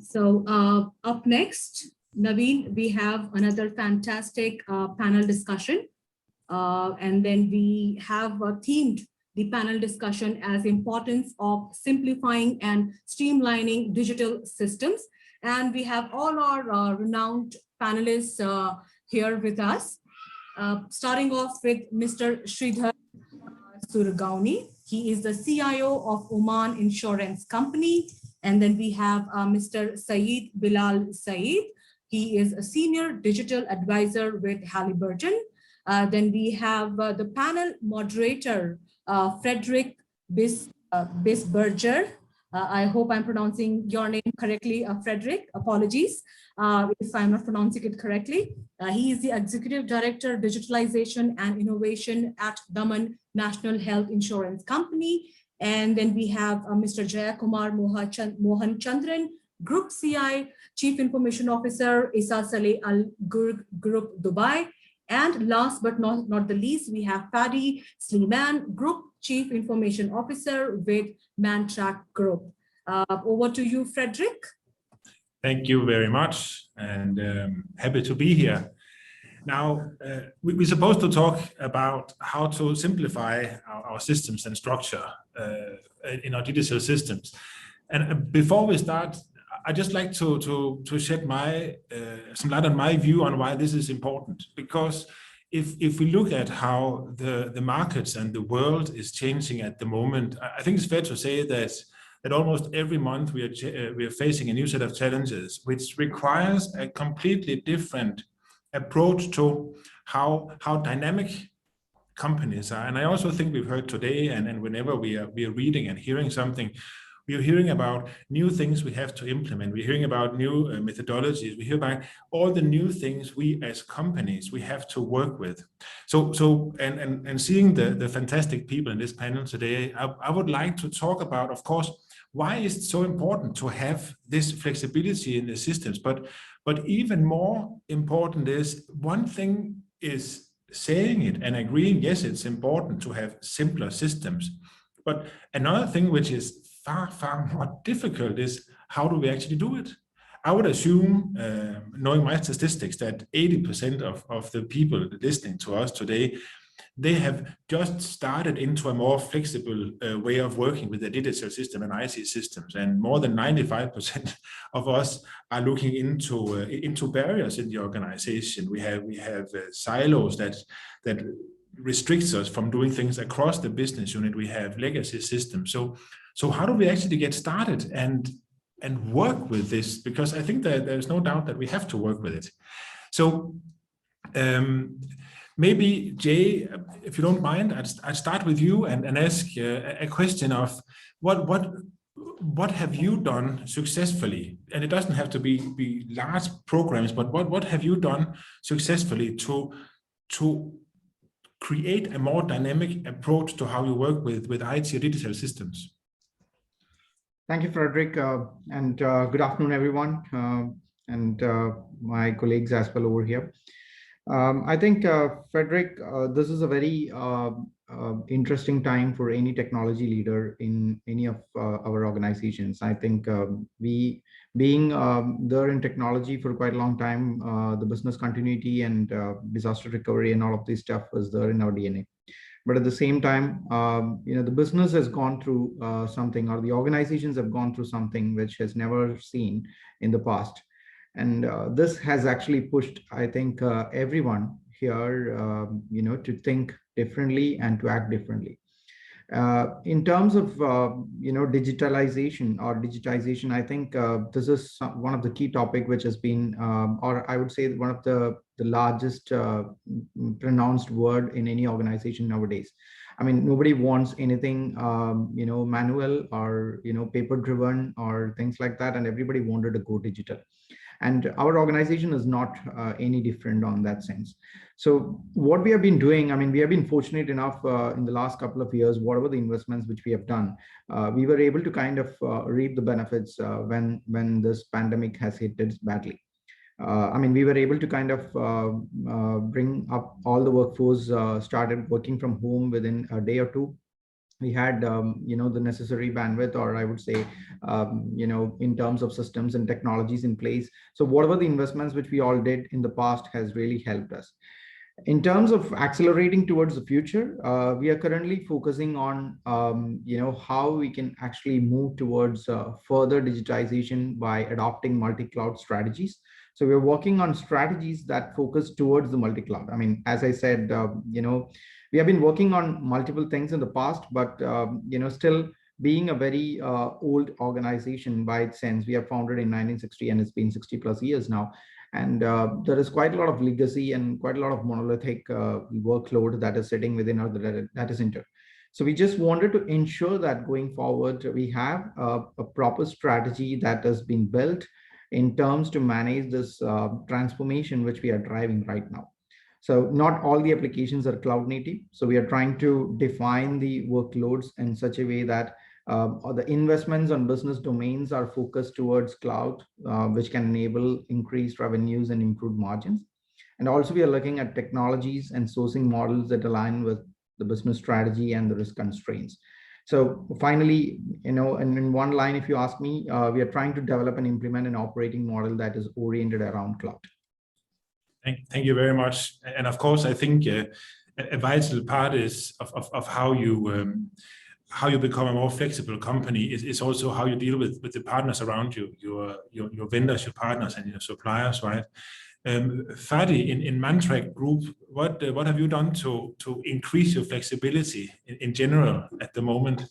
So up next, Naveen, we have another fantastic panel discussion. And then we have themed the panel discussion as importance of simplifying and streamlining digital systems. And we have all our renowned panelists here with us, starting off with Mr. Sreedhar Suragouni. He is the CIO of Oman Insurance Company. And then we have Mr. Saeed Bilal Saeed. He is a senior digital advisor with Halliburton. Then we have the panel moderator, Frederik Bisbjerg. I hope I'm pronouncing your name correctly, Frederik. Apologies if I'm not pronouncing it correctly. He is the Executive Director, Digitalization and Innovation at Daman National Health Insurance Company. And then we have Mr. Jayakumar Mohanachandran, Group CI, Chief Information Officer, Easa Saleh Al Gurg Group Dubai. And last but not the least, we have Fady Sleiman, Group Chief Information Officer with Mantrac Group. Over to you, Frederik. Thank you very much, and happy to be here. Now, we're supposed to talk about how to simplify our systems and structure in our digital systems. And before we start, I'd just like to shed some light on my view on why this is important. Because if we look at how the markets and the world is changing at the moment, I think it's fair to say that almost every month we are facing a new set of challenges, which requires a completely different approach to how dynamic companies are. And I also think we've heard today, and whenever we are reading and hearing something, we are hearing about new things we have to implement. We're hearing about new methodologies. We hear about all the new things we as companies, we have to work with. And seeing the fantastic people in this panel today, I would like to talk about, of course, why is it so important to have this flexibility in the systems? But even more important is, one thing is saying it and agreeing, yes, it's important to have simpler systems. But another thing which is far more difficult is, how do we actually do it? I would assume, knowing my statistics, that 80% of the people listening to us today, they have just started into a more flexible way of working with the digital system and IT systems. And more than 95% of us are looking into barriers in the organization. We have silos that restricts us from doing things across the business unit. We have legacy systems. So how do we actually get started and work with this? Because I think that there's no doubt that we have to work with it. So maybe, Jay, if you don't mind, I'd start with you and ask a question of what have you done successfully? And it doesn't have to be large programs, but what have you done successfully to create a more dynamic approach to how you work with IT or digital systems? Thank you, Frederik, and good afternoon, everyone, and my colleagues as well over here. I think, Frederik, this is a very interesting time for any technology leader in any of our organizations. I think we, being there in technology for quite a long time, the business continuity and disaster recovery and all of this stuff is there in our DNA. But at the same time, the business has gone through something, or the organizations have gone through something which has never seen in the past. And this has actually pushed, I think, everyone here, to think differently and to act differently. In terms of, digitization, I think this is one of the key topic which has been, or I would say one of the largest pronounced word in any organization nowadays. I mean, nobody wants anything, manual or, paper driven or things like that. And everybody wanted to go digital. And our organization is not any different on that sense. So what we have been doing, I mean, we have been fortunate enough in the last couple of years, whatever the investments which we have done, we were able to kind of reap the benefits when this pandemic has hit us badly. I mean, we were able to kind of bring up all the workforce, started working from home within a day or two. we had the necessary bandwidth, or I would say in terms of systems and technologies in place. So whatever the investments which we all did in the past has really helped us. In terms of accelerating towards the future, we are currently focusing on how we can actually move towards further digitization by adopting multi-cloud strategies. So we're working on strategies that focus towards the multi-cloud. I mean, as I said, we have been working on multiple things in the past, but still being a very old organization by its sense. We are founded in 1960 and it's been 60 plus years now. And there is quite a lot of legacy and quite a lot of monolithic workload that is sitting within our data center. So we just wanted to ensure that going forward, we have a proper strategy that has been built in terms to manage this transformation which we are driving right now. So not all the applications are cloud native. So we are trying to define the workloads in such a way that the investments on business domains are focused towards cloud, which can enable increased revenues and improved margins. And also we are looking at technologies and sourcing models that align with the business strategy and the risk constraints. So finally, in one line, if you ask me, we are trying to develop and implement an operating model that is oriented around cloud. Thank you very much. And of course, I think a vital part is of how you become a more flexible company is also how you deal with the partners around you, your vendors, your partners, and your suppliers, right? Fady, in Mantrac Group, what have you done to increase your flexibility in general at the moment?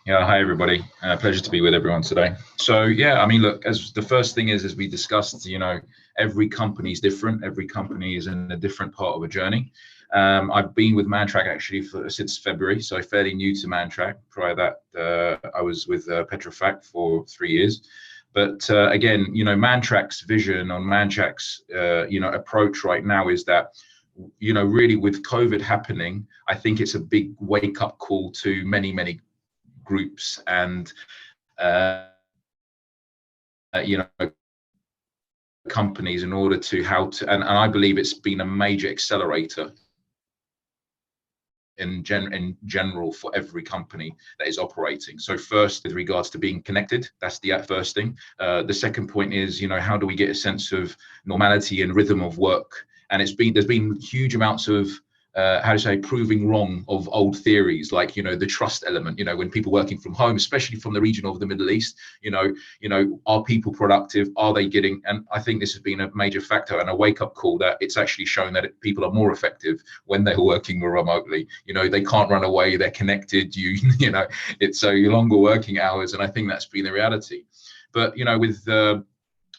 Yeah, hi everybody. Pleasure to be with everyone today. So yeah, I mean, look, as the first thing is, as we discussed, every company is different. Every company is in a different part of a journey. I've been with Mantrac actually since February, so fairly new to Mantrac. Prior to that, I was with Petrofac for 3 years. But again, Mantrac's vision on Mantrac's approach right now is that, really with COVID happening, I think it's a big wake-up call to many groups and companies in order to and I believe it's been a major accelerator in general for every company that is operating. So first, with regards to being connected, that's the first thing. The second point is, how do we get a sense of normality and rhythm of work? And there's been huge amounts of proving wrong of old theories, like the trust element. When people working from home, especially from the region of the Middle East, are people productive? Are they getting? And I think this has been a major factor and a wake-up call that it's actually shown that people are more effective when they're working remotely. They can't run away. They're connected. It's longer working hours, and I think that's been the reality. But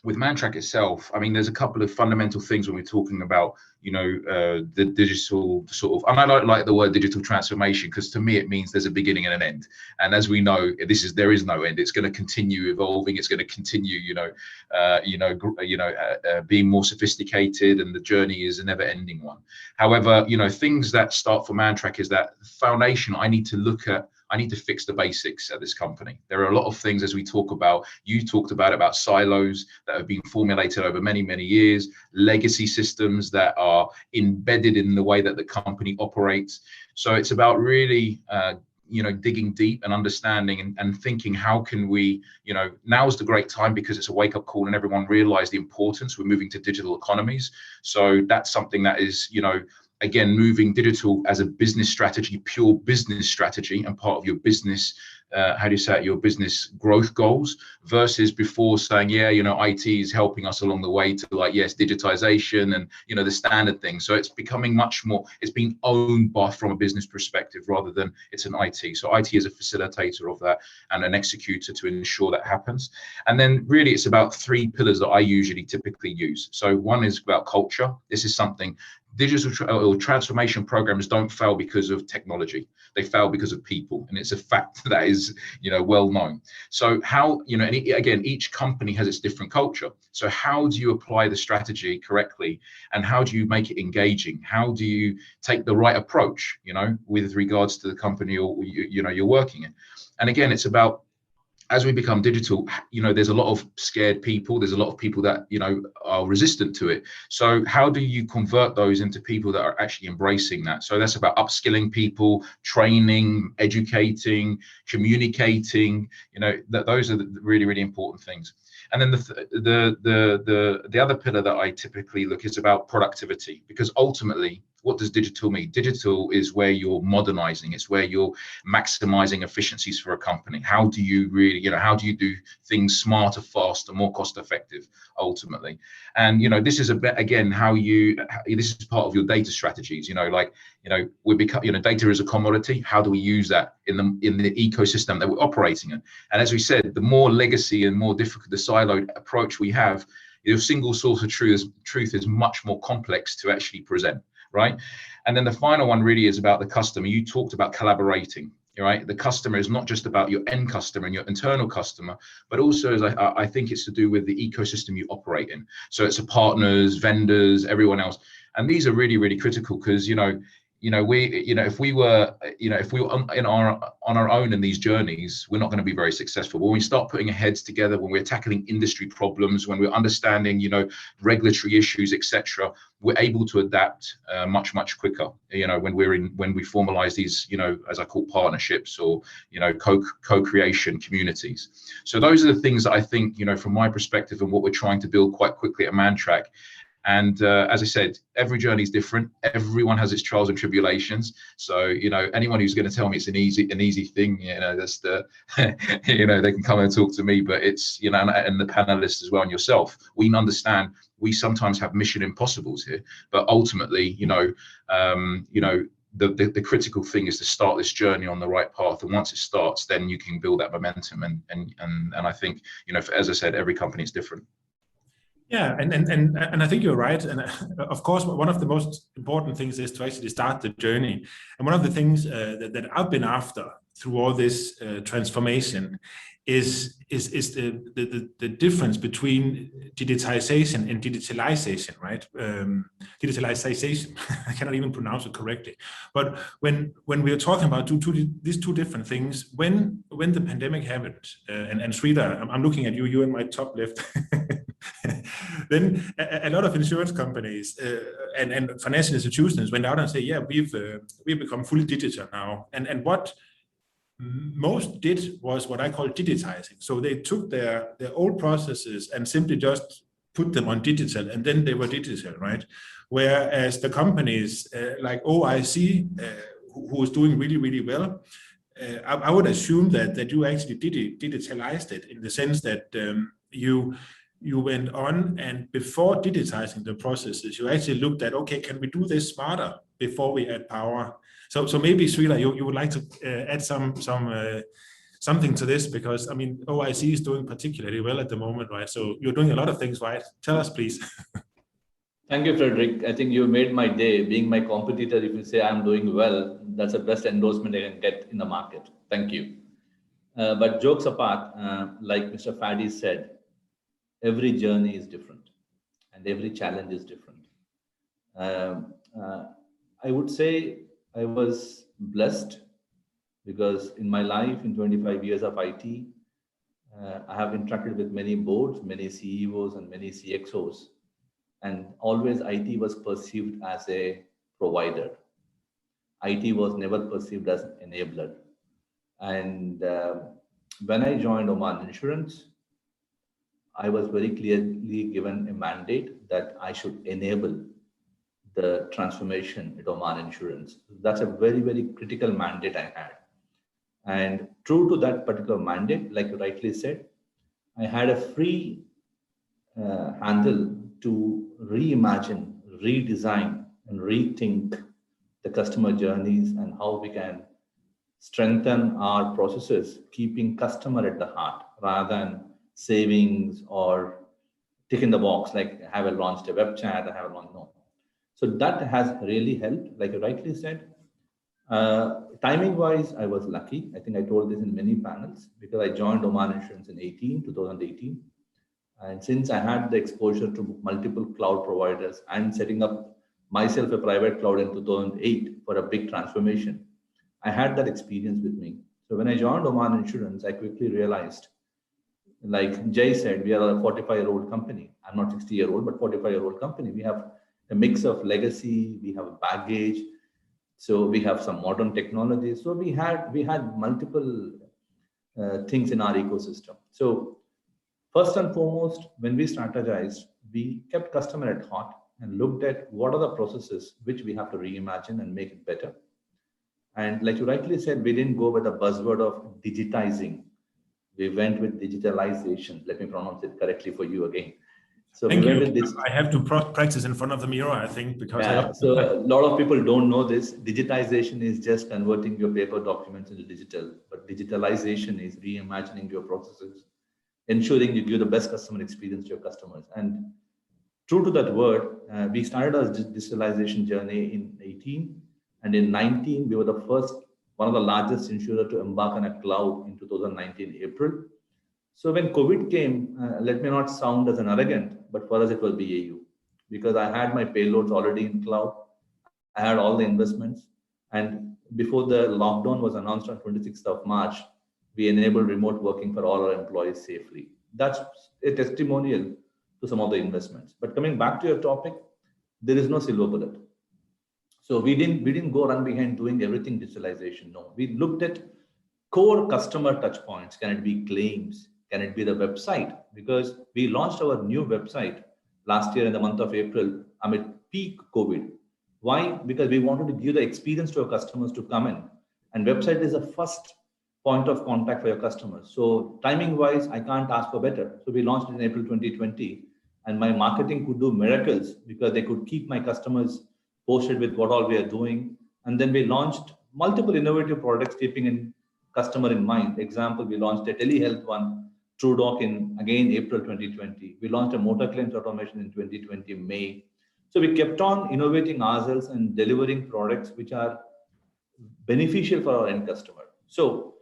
with Mantrac itself, I mean, there's a couple of fundamental things when we're talking about, the digital sort of, and I like the word digital transformation, because to me, it means there's a beginning and an end. And as we know, there is no end. It's going to continue evolving. It's going to continue, being more sophisticated, and the journey is a never ending one. However, things that start for Mantrac is that foundation. I need to fix the basics at this company. There are a lot of things, as we talk about, you talked about silos that have been formulated over many years, legacy systems that are embedded in the way that the company operates. So it's about really, digging deep and understanding and thinking, how can we, now is the great time, because it's a wake up call and everyone realized the importance. We're moving to digital economies. So that's something that is, again, moving digital as a business strategy, pure business strategy, and part of your business, your business growth goals, versus before saying, IT is helping us along the way to digitization and, the standard thing. So it's becoming much more, it's being owned from a business perspective rather than it's an IT. So IT is a facilitator of that and an executor to ensure that happens. And then really it's about 3 pillars that I usually typically use. So one is about culture. This is something, digital transformation programs don't fail because of technology. They fail because of people, and it's a fact that is well known. So how and again, each company has its different culture. So how do you apply the strategy correctly, and how do you make it engaging? How do you take the right approach with regards to the company you're working in? And again, it's about as we become digital, there's a lot of scared people. There's a lot of people that, are resistant to it. So how do you convert those into people that are actually embracing that? So that's about upskilling people, training, educating, communicating, those are the really, really important things. And then the other pillar that I typically look is about productivity, because ultimately, what does digital mean? Digital is where you're modernizing. It's where you're maximizing efficiencies for a company. How do you really, how do you do things smarter, faster, more cost effective, ultimately? And, this is again, this is part of your data strategies, data is a commodity. How do we use that in the ecosystem that we're operating in? And as we said, the more legacy and more difficult the siloed approach we have, your single source of truth is much more complex to actually present. Right. And then the final one really is about the customer. You talked about collaborating, right? The customer is not just about your end customer and your internal customer, but also I think it's to do with the ecosystem you operate in. So it's the partners, vendors, everyone else. And these are really, really critical because, if we were on our own in these journeys, we're not going to be very successful. When we start putting our heads together, when we're tackling industry problems, when we're understanding, regulatory issues, etc., we're able to adapt much, much quicker. When we formalize these, as I call partnerships or co-creation communities. So those are the things that I think, from my perspective and what we're trying to build quite quickly at Mantrac. And as I said, every journey is different. Everyone has its trials and tribulations. So, anyone who's going to tell me it's an easy thing, that's they can come and talk to me. But it's, and the panelists as well and yourself, we understand we sometimes have mission impossibles here. But ultimately, the critical thing is to start this journey on the right path. And once it starts, then you can build that momentum. And I think, as I said, every company is different. Yeah, and I think you're right. And of course, one of the most important things is to actually start the journey. And one of the things that I've been after through all this transformation is the difference between digitization and digitalization, right? Digitalization, I cannot even pronounce it correctly. But when we are talking about these two different things, when the pandemic happened, and Sreedhar, I'm looking at you in my top left. Then a lot of insurance companies and financial institutions went out and say, yeah, we've become fully digital now. And what most did was what I call digitizing. So they took their old processes and simply just put them on digital, and then they were digital, right? Whereas the companies like OIC, who is doing really, really well, I would assume that you actually digitalized it in the sense that you went on, and before digitizing the processes, you actually looked at, okay, can we do this smarter before we add power? So maybe Sreedhar, you would like to add something to this, because I mean OIC is doing particularly well at the moment, right? So you're doing a lot of things right. Tell us, please. Thank you, Frederik. I think you made my day. Being my competitor, if you say I'm doing well, that's the best endorsement I can get in the market. Thank you. But jokes apart, like Mr. Fady said, every journey is different and every challenge is different. I would say I was blessed because in my life, in 25 years of IT, I have interacted with many boards, many CEOs and many CXOs, and always IT was perceived as a provider. IT was never perceived as an enabler. And when I joined Oman Insurance, I was very clearly given a mandate that I should enable the transformation at Oman Insurance. That's a very, very critical mandate I had. And true to that particular mandate, like you rightly said, I had a free handle to reimagine, redesign, and rethink the customer journeys and how we can strengthen our processes, keeping customer at the heart rather than savings or tick in the box, like have I launched a web chat, I have launched, no. So that has really helped, like you rightly said. Timing wise, I was lucky. I think I told this in many panels because I joined Oman Insurance in 2018. And since I had the exposure to multiple cloud providers and setting up myself a private cloud in 2008 for a big transformation, I had that experience with me. So when I joined Oman Insurance, I quickly realized like Jay said, we are a 45-year-old company. I'm not 60-year-old, but 45-year-old company. We have a mix of legacy, we have baggage, so we have some modern technology. So we had multiple things in our ecosystem. So first and foremost, when we strategized, we kept customer at heart and looked at what are the processes which we have to reimagine and make it better. And like you rightly said, we didn't go with the buzzword of digitizing. We went with digitalization. Let me pronounce it correctly for you again. So Thank we went you. with this. I have to practice in front of the mirror, I think, because So a lot of people don't know this. Digitization is just converting your paper documents into digital, but digitalization is reimagining your processes, ensuring you give the best customer experience to your customers. And true to that word, we started our digitalization journey in 18, and in 19, we were the first, one of the largest insurer to embark on a cloud in 2019 April. So when COVID came, let me not sound as an arrogant, but for us it was BAU, because I had my payloads already in cloud. I had all the investments. And before the lockdown was announced on 26th of March, we enabled remote working for all our employees safely. That's a testimonial to some of the investments. But coming back to your topic, there is no silver bullet. So we didn't go run behind doing everything digitalization. No, we looked at core customer touch points. Can it be claims? Can it be the website? Because we launched our new website last year in the month of April amid peak COVID. Why? Because we wanted to give the experience to our customers to come in. And website is the first point of contact for your customers. So timing wise, I can't ask for better. So we launched it in April 2020, and my marketing could do miracles because they could keep my customers posted with what all we are doing. And then we launched multiple innovative products keeping in customer in mind. Example, we launched a telehealth one, TrueDoc, in again April 2020. We launched a motor claims automation in 2020 May. So we kept on innovating ourselves and delivering products which are beneficial for our end customer. So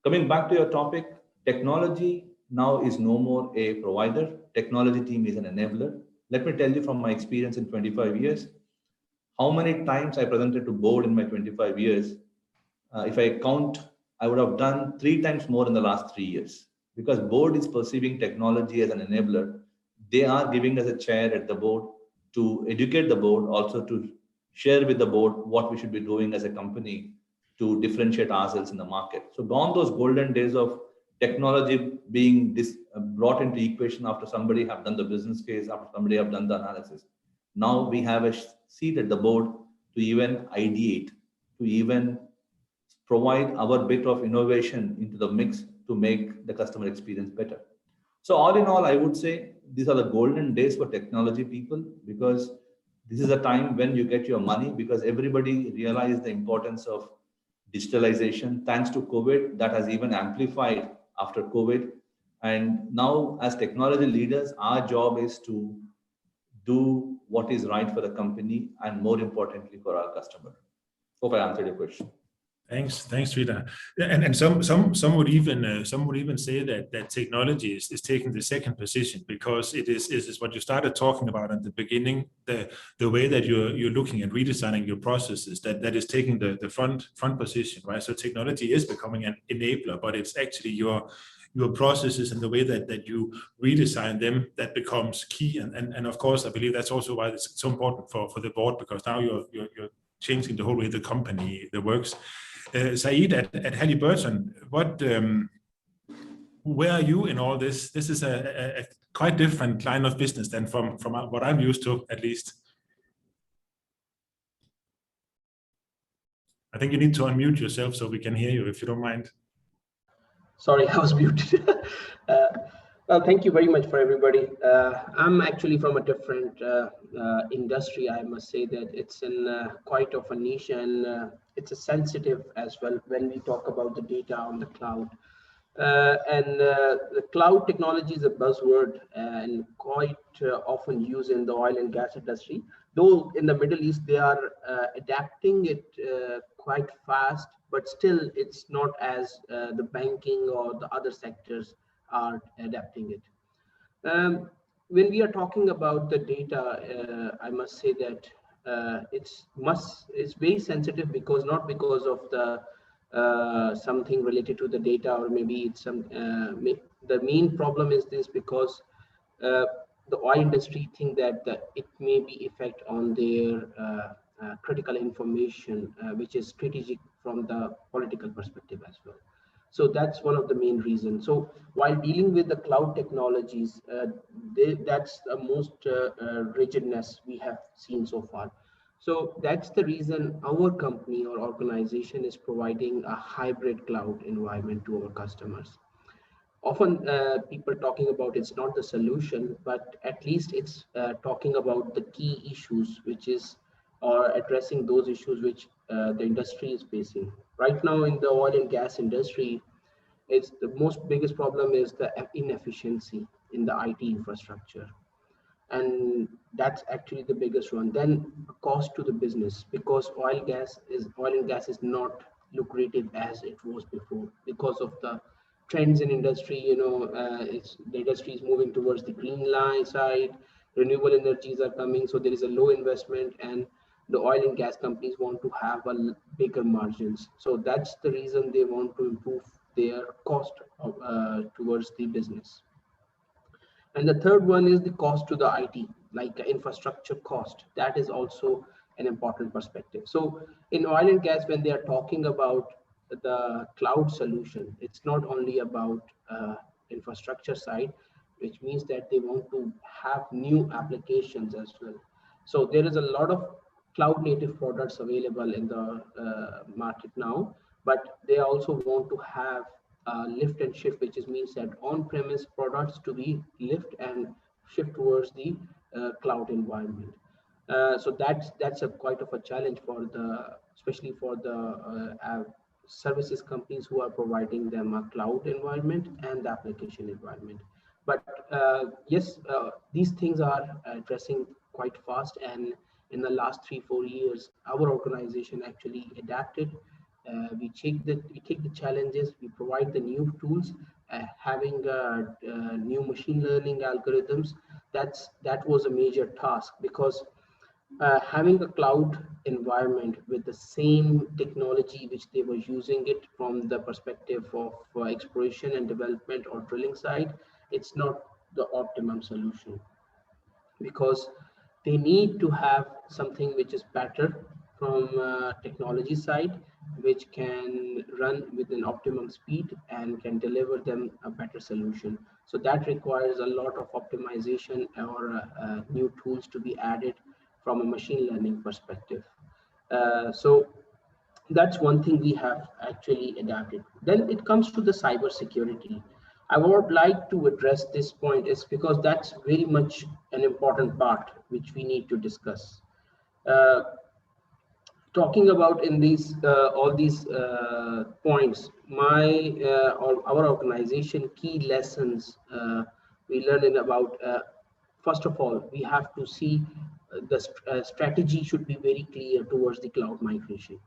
coming back to your topic, technology now is no more a provider. Technology team is an enabler. Let me tell you from my experience in 25 years, how many times I presented to board in my 25 years. If I count, I would have done 3 times more in the last 3 years, because board is perceiving technology as an enabler. They are giving us a chair at the board to educate the board, also to share with the board what we should be doing as a company to differentiate ourselves in the market. So gone those golden days of technology being brought into equation after somebody have done the business case, after somebody have done the analysis. Now we have a seat at the board to even ideate, to even provide our bit of innovation into the mix to make the customer experience better. So all in all, I would say these are the golden days for technology people, because this is a time when you get your money, because everybody realized the importance of digitalization. Thanks to COVID, that has even amplified after COVID. And now as technology leaders, our job is to do what is right for the company and more importantly for our customer. Hope I answered your question. Thanks, Sreedhar. And some would even say that technology is taking the second position, because it is what you started talking about at the beginning, the way that you're looking at redesigning your processes, that is taking the front position, right? So technology is becoming an enabler, but it's actually your processes and the way that you redesign them that becomes key. And of course, I believe that's also why it's so important for the board, because now you're changing the whole way the company that works. Saeed at Halliburton, where are you in all this? This is a quite different line of business than from what I'm used to, at least. I think you need to unmute yourself so we can hear you, if you don't mind. Sorry, I was muted. Well, thank you very much for everybody. I'm actually from a different industry. I must say that it's in quite of a niche, and it's a sensitive as well when we talk about the data on the cloud. The cloud technology is a buzzword and quite often used in the oil and gas industry. Though in the Middle East, they are adapting it quite fast, but still it's not as the banking or the other sectors are adapting it. When we are talking about the data, I must say that it's very sensitive, because not because of the something related to the data, or maybe it's some, the main problem is this because the oil industry think that it may be effect on their critical information, which is strategic from the political perspective as well. So that's one of the main reasons. So while dealing with the cloud technologies, that's the most rigidness we have seen so far. So that's the reason our company or organization is providing a hybrid cloud environment to our customers. Often people talking about it's not the solution, but at least it's talking about the key issues, which is or addressing those issues which the industry is facing. Right now in the oil and gas industry, it's the most biggest problem is the inefficiency in the IT infrastructure. And that's actually the biggest one. Then cost to the business, because oil and gas is not lucrative as it was before because of the trends in industry. It's the industry is moving towards the green line side, renewable energies are coming, so there is a low investment, and the oil and gas companies want to have a bigger margins. So that's the reason they want to improve their cost towards the business. And the third one is the cost to the IT, like infrastructure cost. That is also an important perspective. So in oil and gas, when they are talking about the cloud solution, it's not only about infrastructure side, which means that they want to have new applications as well. So there is a lot of cloud native products available in the market now, but they also want to have lift and shift, which means that on-premise products to be lift and shift towards the cloud environment. So that's a quite of a challenge for especially for the services companies who are providing them a cloud environment and the application environment. But yes, these things are addressing quite fast, and in the last 3-4 years, our organization actually adapted. We take the challenges, we provide the new tools, having new machine learning algorithms. That was a major task, because having a cloud environment with the same technology which they were using it from the perspective of exploration and development or drilling side, it's not the optimum solution, because they need to have something which is better from technology side, which can run with an optimum speed and can deliver them a better solution. So that requires a lot of optimization or new tools to be added from a machine learning perspective. So that's one thing we have actually adapted. Then it comes to the cyber security. I would like to address this point is because that's very much an important part which we need to discuss. Talking about in these all these points, our organization key lessons we learned in about. First of all, we have to see the strategy should be very clear towards the cloud migration.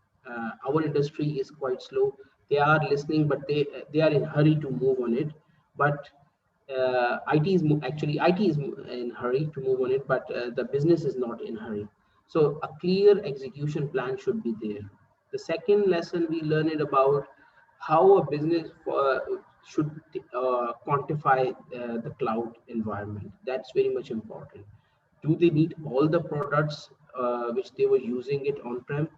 Our industry is quite slow. They are listening, but they are in hurry to move on it. But IT is in hurry to move on it, but the business is not in hurry. So a clear execution plan should be there. The second lesson we learned about how a business should quantify the cloud environment. That's very much important. Do they need all the products which they were using it on-prem,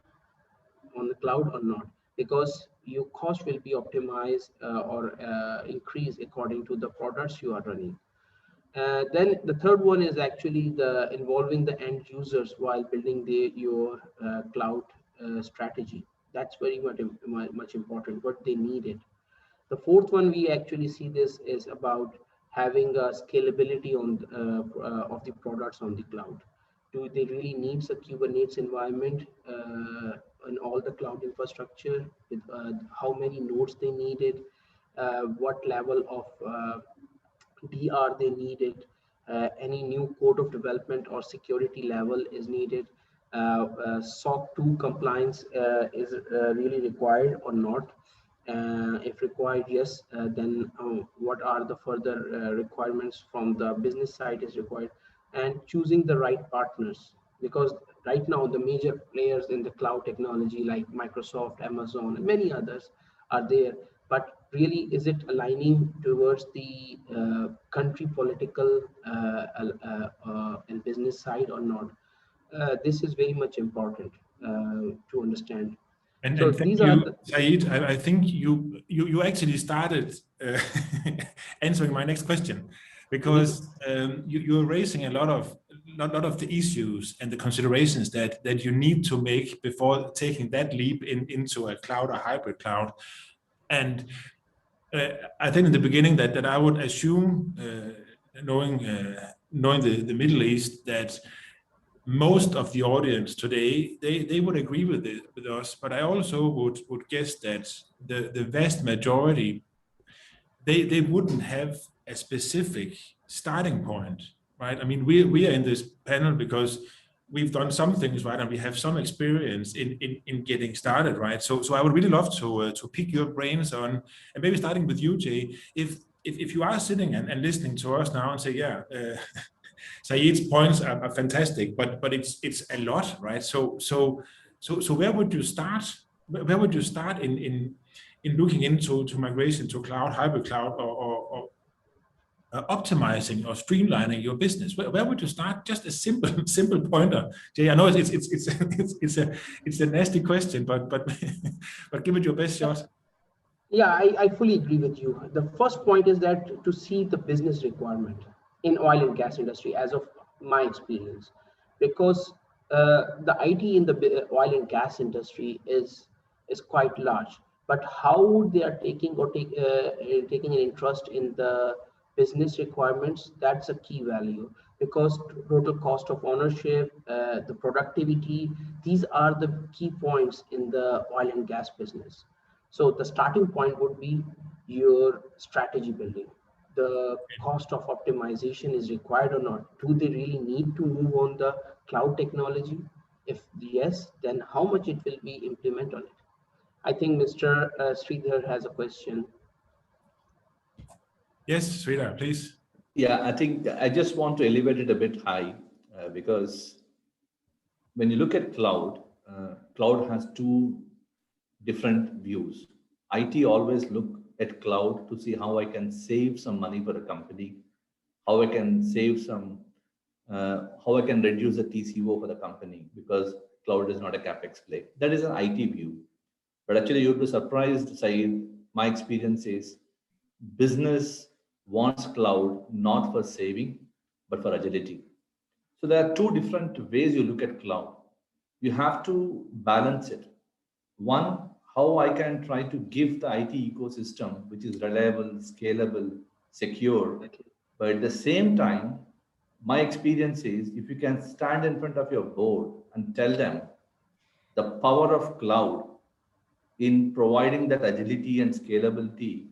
on the cloud or not? Because your cost will be optimized or increase according to the products you are running. Then the third one is actually the involving the end users while building your cloud strategy. That's very much important, what they needed. The fourth one we actually see this is about having a scalability on of the products on the cloud. Do they really need a Kubernetes environment in all the cloud infrastructure? With how many nodes they needed? What level of DR they needed? Any new code of development or security level is needed? SOC 2 compliance is really required or not? If required, yes, then what are the further requirements from the business side is required? And choosing the right partners. because right now the major players in the cloud technology like Microsoft, Amazon, and many others are there. But really, is it aligning towards the country political and business side or not? This is very much important to understand. And So thank these are you, the, Saeed. I think you actually started answering my next question, because you're raising a lot of the issues and the considerations that you need to make before taking that leap into a cloud or hybrid cloud. And I think in the beginning that I would assume, knowing the Middle East, that most of the audience today, they would agree with us, but I also would guess that the vast majority, they wouldn't have a specific starting point, right? I mean, we are in this panel because we've done some things, right, and we have some experience in getting started, right? So I would really love to pick your brains on, and maybe starting with you, Jay, if you are sitting and listening to us now and say, yeah, Saeed's points are fantastic, but it's a lot, right? So where would you start? Where would you start in looking into migration to cloud, hybrid cloud, or optimizing or streamlining your business? Where would you start? Just a simple pointer, Jay. I know it's a nasty question, but but give it your best shot. yeah, I fully agree with you. The first point is that to see the business requirement in oil and gas industry, as of my experience, because the IT in the oil and gas industry is quite large. But how they are taking an interest in the business requirements, that's a key value, because total cost of ownership, the productivity, these are the key points in the oil and gas business. So the starting point would be your strategy building. The cost of optimization is required or not? Do they really need to move on the cloud technology? If yes, then how much it will be implement on it? I think Mr. Sreedhar has a question. Yes, Sreedhar, please. Yeah, I think I just want to elevate it a bit high because when you look at cloud, cloud has two different views. IT always look at cloud to see how I can save some money for a company, how I can save some, how I can reduce the TCO for the company, because cloud is not a capex play. That is an IT view. But actually, you'll be surprised, Saeed. My experience is business wants cloud not for saving, but for agility. So there are two different ways you look at cloud. You have to balance it. One, how I can try to give the IT ecosystem, which is reliable, scalable, secure. But at the same time, my experience is if you can stand in front of your board and tell them the power of cloud in providing that agility and scalability,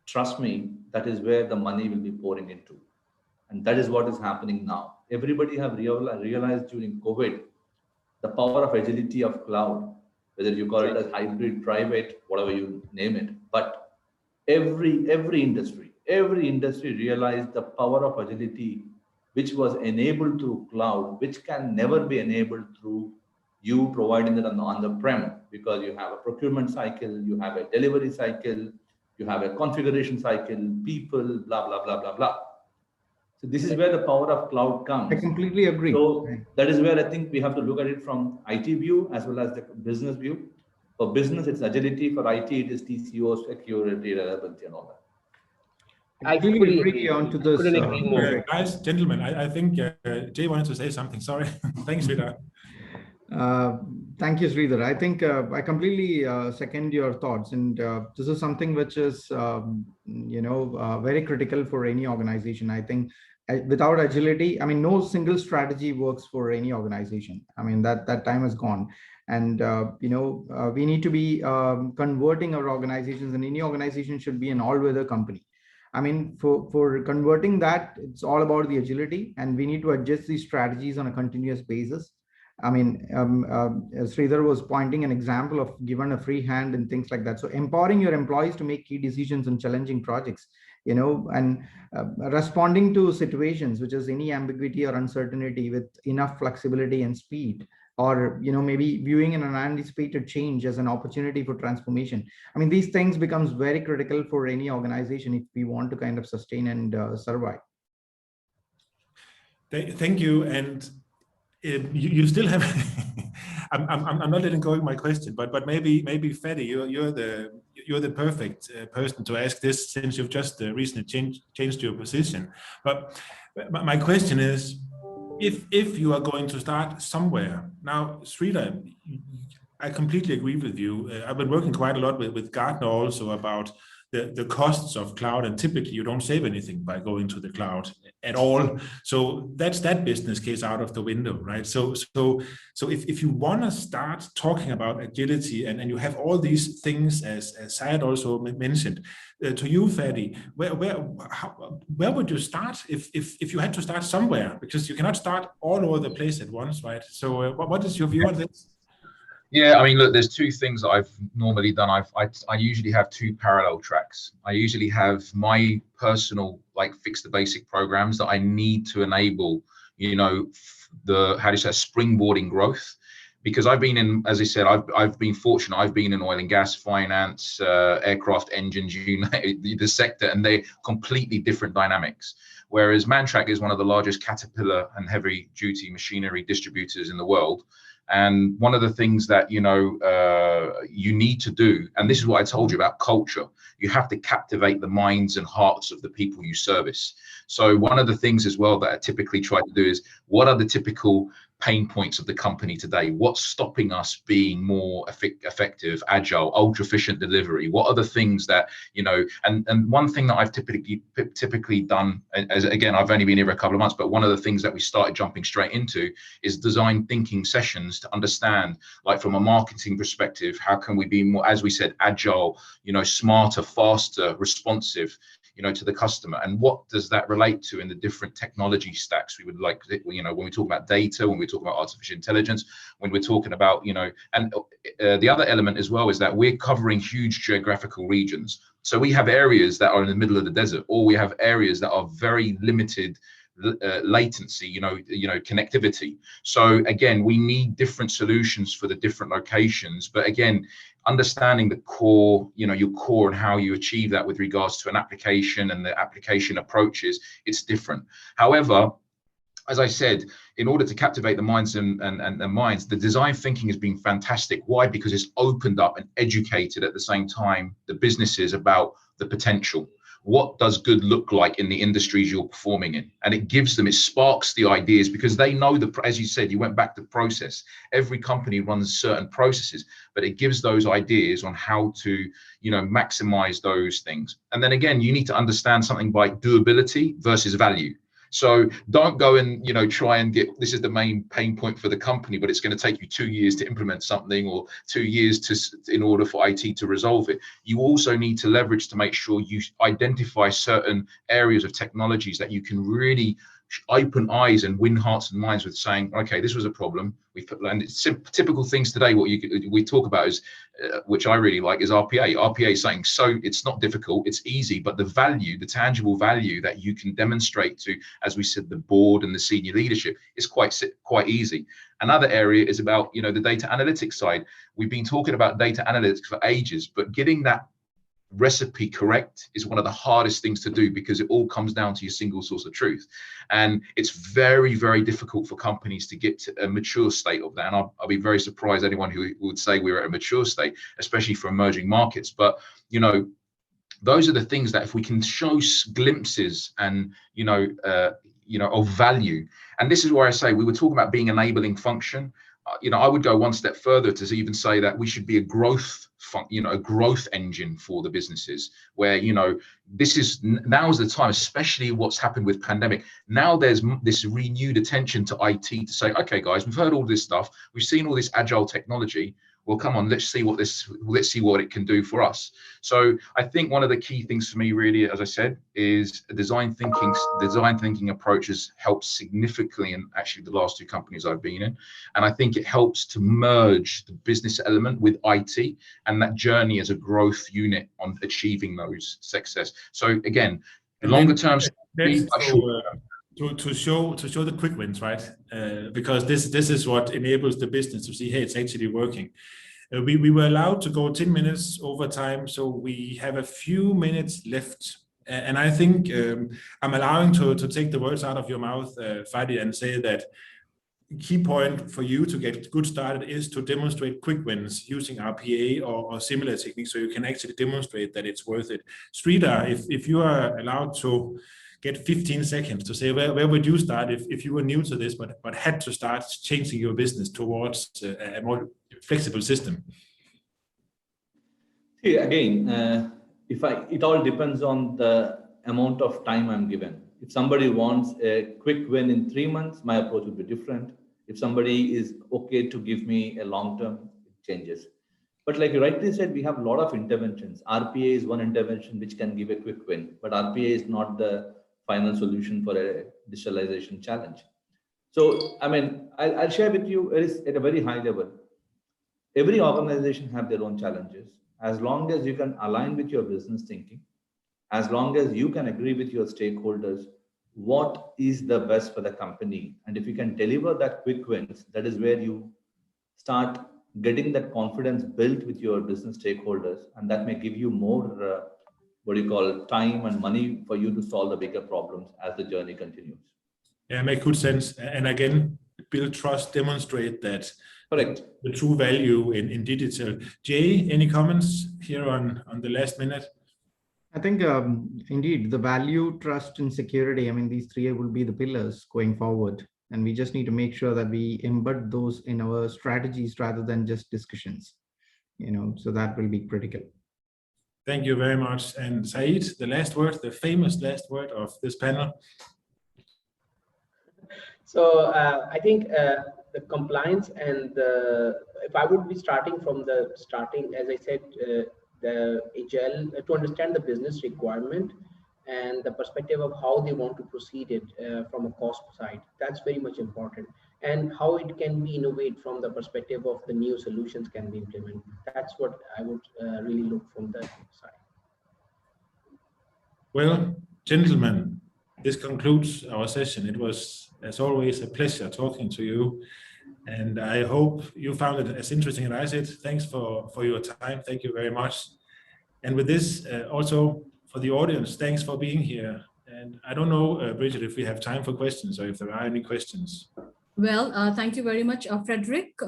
trust me, that is where the money will be pouring into. And that is what is happening now. Everybody have realized during COVID, the power of agility of cloud, whether you call it as hybrid, private, whatever you name it. But every industry realized the power of agility, which was enabled through cloud, which can never be enabled through you providing it on the prem, because you have a procurement cycle, you have a delivery cycle, you have a configuration cycle, people, blah, blah, blah, blah, blah. So this is where the power of cloud comes. I completely agree. So that is where I think we have to look at it from IT view as well as the business view. For business, it's agility. For IT, it is TCO, security, relevancy, and all that. I fully agree on to this. Couldn't agree more. Guys, gentlemen, I think Jay wanted to say something. Sorry. Thanks, Sreedhar. Thank you, Sreedhar. I think I completely second your thoughts, and this is something which is, very critical for any organization. I think without agility, I mean, no single strategy works for any organization. I mean, that time is gone, and we need to be converting our organizations, and any organization should be an all-weather company. I mean, for converting that, it's all about the agility, and we need to adjust these strategies on a continuous basis. I mean, Sreedhar was pointing an example of given a free hand and things like that. So empowering your employees to make key decisions on challenging projects, and responding to situations, which is any ambiguity or uncertainty with enough flexibility and speed, or, maybe viewing an unanticipated change as an opportunity for transformation. I mean, these things becomes very critical for any organization if we want to kind of sustain and survive. Thank you. And you still have, I'm not letting go of my question, but maybe Fady, you're the perfect person to ask this, since you've just recently changed your position. But my question is, if you are going to start somewhere now, Sreedhar, I completely agree with you. I've been working quite a lot with Gartner also about the costs of cloud, and typically you don't save anything by going to the cloud at all. So that's that business case out of the window, right? So if you want to start talking about agility, and you have all these things, as Syed also mentioned, to you, Fady, where would you start if you had to start somewhere? Because you cannot start all over the place at once, right? So what is your view on this? Yeah, I mean, look, there's two things that I've normally done. I usually have two parallel tracks. I usually have my personal, like, fix the basic programs that I need to enable, the, how do you say, springboarding growth. Because I've been in, as I said, I've been fortunate. I've been in oil and gas, finance, aircraft engines, the sector, and they're completely different dynamics. Whereas Mantrac is one of the largest Caterpillar and heavy duty machinery distributors in the world. And one of the things that, you need to do, and this is what I told you about culture, you have to captivate the minds and hearts of the people you service. So one of the things as well that I typically try to do is, what are the typical pain points of the company today? What's stopping us being more effective, agile, ultra efficient delivery? What are the things that, and one thing that I've typically done, as again, I've only been here a couple of months, but one of the things that we started jumping straight into is design thinking sessions to understand, like, from a marketing perspective, how can we be more, as we said, agile, smarter, faster, responsive, to the customer, and what does that relate to in the different technology stacks we would like, when we talk about data, when we talk about artificial intelligence, when we're talking about, and the other element as well is that we're covering huge geographical regions. So we have areas that are in the middle of the desert, or we have areas that are very limited latency, connectivity. So again, we need different solutions for the different locations, but again, understanding the core, your core, and how you achieve that with regards to an application and the application approaches, it's different. However, as I said, in order to captivate the minds and minds, the design thinking has been fantastic. Why? Because it's opened up and educated at the same time the businesses about the potential. What does good look like in the industries you're performing in? And it gives them, it sparks the ideas, because they know as you said, you went back to process. Every company runs certain processes, but it gives those ideas on how to, maximize those things. And then again, you need to understand something by doability versus value. So don't go and, try and get, this is the main pain point for the company, but it's going to take you 2 years to implement something, or 2 years in order for IT to resolve it. You also need to leverage to make sure you identify certain areas of technologies that you can really open eyes and win hearts and minds with, saying, okay, this was a problem. And it's typical things today. What we talk about is, which I really like, is RPA. RPA is something, so it's not difficult, it's easy, but the value, the tangible value that you can demonstrate to, as we said, the board and the senior leadership, is quite easy. Another area is about, the data analytics side. We've been talking about data analytics for ages, but getting that recipe correct is one of the hardest things to do, because it all comes down to your single source of truth, and it's very, very difficult for companies to get to a mature state of that. And I'll be very surprised anyone who would say we're at a mature state, especially for emerging markets. But those are the things that if we can show glimpses and of value, and this is where I say we were talking about being enabling function. I would go one step further to even say that we should be a growth engine for the businesses, where, this is, now's the time, especially what's happened with pandemic. Now there's this renewed attention to IT to say, okay, guys, we've heard all this stuff. We've seen all this agile technology. well, come on, let's see what it can do for us. So I think one of the key things for me, really, as I said, is a design thinking approach has helped significantly in actually the last two companies I've been in. And I think it helps to merge the business element with IT and that journey as a growth unit on achieving those success. So again, longer term, to show the quick wins, right? Because this is what enables the business to see, hey, it's actually working. We were allowed to go 10 minutes over time, so we have a few minutes left. And I think I'm allowing to take the words out of your mouth, Fady, and say that key point for you to get good started is to demonstrate quick wins using RPA or similar techniques, so you can actually demonstrate that it's worth it. Sreedhar, if you are allowed to get 15 seconds to say where would you start if you were new to this but had to start changing your business towards a more flexible system? See, again, it all depends on the amount of time I'm given. If somebody wants a quick win in 3 months, my approach would be different. If somebody is okay to give me a long term, it changes. But like you rightly said, we have a lot of interventions. RPA is one intervention which can give a quick win, but RPA is not the final solution for a digitalization challenge. So, I mean, I'll share with you at a very high level. Every organization have their own challenges. As long as you can align with your business thinking, as long as you can agree with your stakeholders, what is the best for the company, and if you can deliver that quick wins, that is where you start getting that confidence built with your business stakeholders, and that may give you more time and money for you to solve the bigger problems as the journey continues. Yeah, make good sense. And again, build trust, demonstrate that. Correct. The true value in digital. Jay, any comments here on the last minute? I think indeed the value, trust, and security, I mean, these three will be the pillars going forward. And we just need to make sure that we embed those in our strategies rather than just discussions, so that will be critical. Thank you very much. And Saeed, the last word, the famous last word of this panel. So I think the compliance and if I would be starting from the starting, as I said, the agile, to understand the business requirement and the perspective of how they want to proceed it from a cost side. That's very much important. And how it can be innovated from the perspective of the new solutions can be implemented. That's what I would really look from that side. Well, gentlemen, this concludes our session. It was, as always, a pleasure talking to you. And I hope you found it as interesting as I did. Thanks for your time. Thank you very much. And with this, also for the audience, thanks for being here. And I don't know, Bridget, if we have time for questions or if there are any questions. Well, thank you very much, Frederik,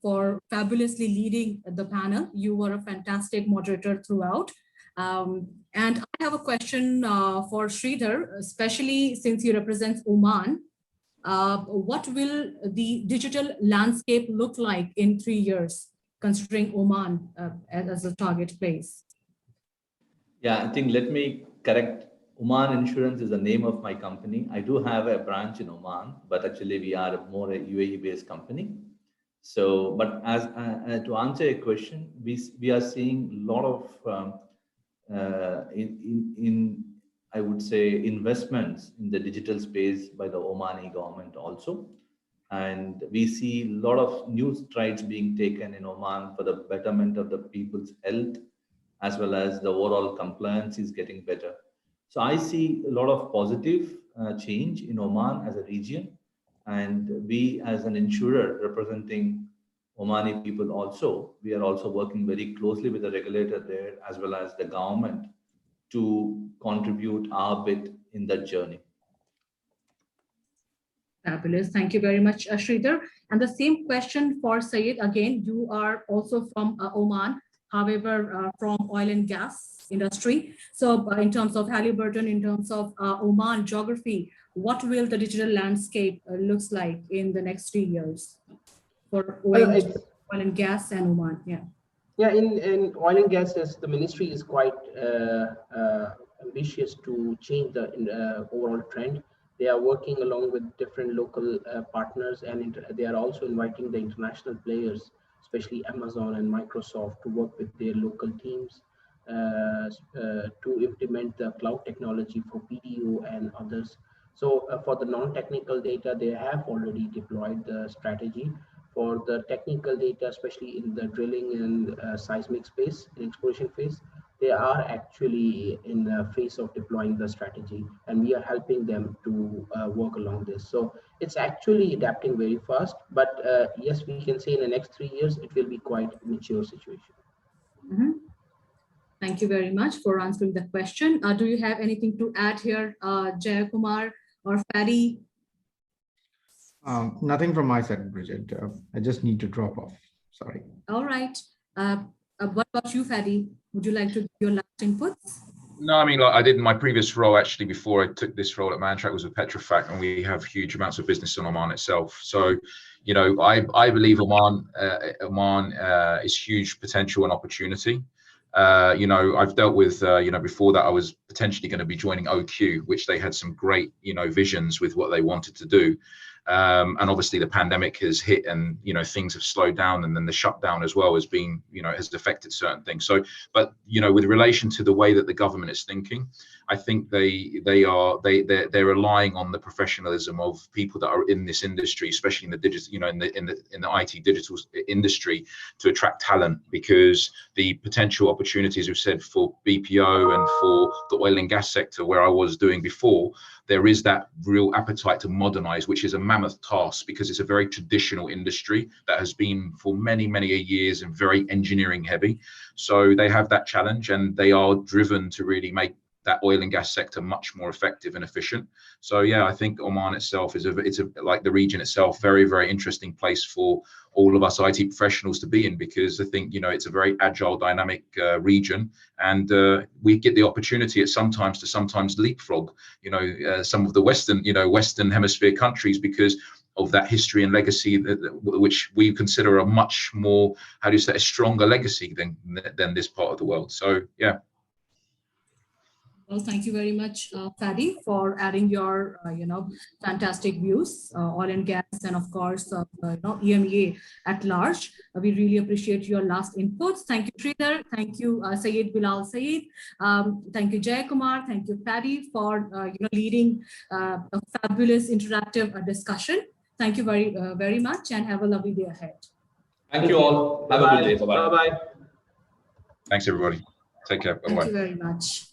for fabulously leading the panel. You were a fantastic moderator throughout. And I have a question for Sreedhar, especially since he represents Oman. What will the digital landscape look like in 3 years, considering Oman as a target place? Yeah, I think let me correct. Oman Insurance is the name of my company. I do have a branch in Oman, but actually we are more a UAE-based company. So, but as to answer your question, we are seeing a lot of I would say investments in the digital space by the Omani government also. And we see a lot of new strides being taken in Oman for the betterment of the people's health, as well as the overall compliance is getting better. So I see a lot of positive change in Oman as a region. And we as an insurer representing Omani people also, we are also working very closely with the regulator there, as well as the government, to contribute our bit in that journey. Fabulous. Thank you very much, Sreedhar. And the same question for Syed. Again, you are also from Oman, however, from oil and gas industry. So in terms of Halliburton, in terms of Oman geography, what will the digital landscape looks like in the next 3 years for oil and gas and Oman? Yeah. Yeah, in oil and gas, the ministry is quite ambitious to change the overall trend. They are working along with different local partners, and they are also inviting the international players especially Amazon and Microsoft, to work with their local teams to implement the cloud technology for PDO and others. So for the non-technical data, they have already deployed the strategy. For the technical data, especially in the drilling and seismic space, in exploration phase, they are actually in the phase of deploying the strategy, and we are helping them to work along this. So it's actually adapting very fast, but yes, we can say in the next 3 years, it will be quite a mature situation. Mm-hmm. Thank you very much for answering the question. Do you have anything to add here, Jayakumar or Fady? Nothing from my side, Bridget. I just need to drop off. Sorry. All right. What about you, Fady? Would you like to give your last inputs? No, I mean, like I did in my previous role, actually, before I took this role at Mantrac, was with Petrofac, and we have huge amounts of business in Oman itself. So, you know, I believe Oman is huge potential and opportunity. You know, I've dealt with, you know, before that I was potentially going to be joining OQ, which they had some great, you know, visions with what they wanted to do. And obviously the pandemic has hit, and, you know, things have slowed down, and then the shutdown as well has been, you know, has affected certain things. So, but, you know, with relation to the way that the government is thinking, I think they're relying on the professionalism of people that are in this industry, especially in the digital, you know, in the IT digital industry, to attract talent, because the potential opportunities we've said for BPO and for the oil and gas sector, where I was doing before, there is that real appetite to modernize, which is a mammoth task, because it's a very traditional industry that has been for many years and very engineering heavy. So they have that challenge, and they are driven to really make that oil and gas sector much more effective and efficient. So yeah, I think Oman itself is like the region itself, very interesting place for all of us IT professionals to be in, because I think, you know, it's a very agile, dynamic region, and we get the opportunity at sometimes to leapfrog, you know, some of the Western Hemisphere countries, because of that history and legacy which we consider a much more, how do you say, a stronger legacy than this part of the world. So yeah. Well, thank you very much, Fady, for adding your, you know, fantastic views, oil and gas, and of course, you know, EMEA at large. We really appreciate your last inputs. Thank you, Sreedhar. Thank you, Saeed, Bilal, Saeed. Thank you, Jayakumar. Thank you, Fady, for you know, leading a fabulous interactive discussion. Thank you very much, and have a lovely day ahead. Thank you all. Have a good day. Bye-bye. Bye-bye. Thanks, everybody. Take care. Bye-bye. Thank you very much.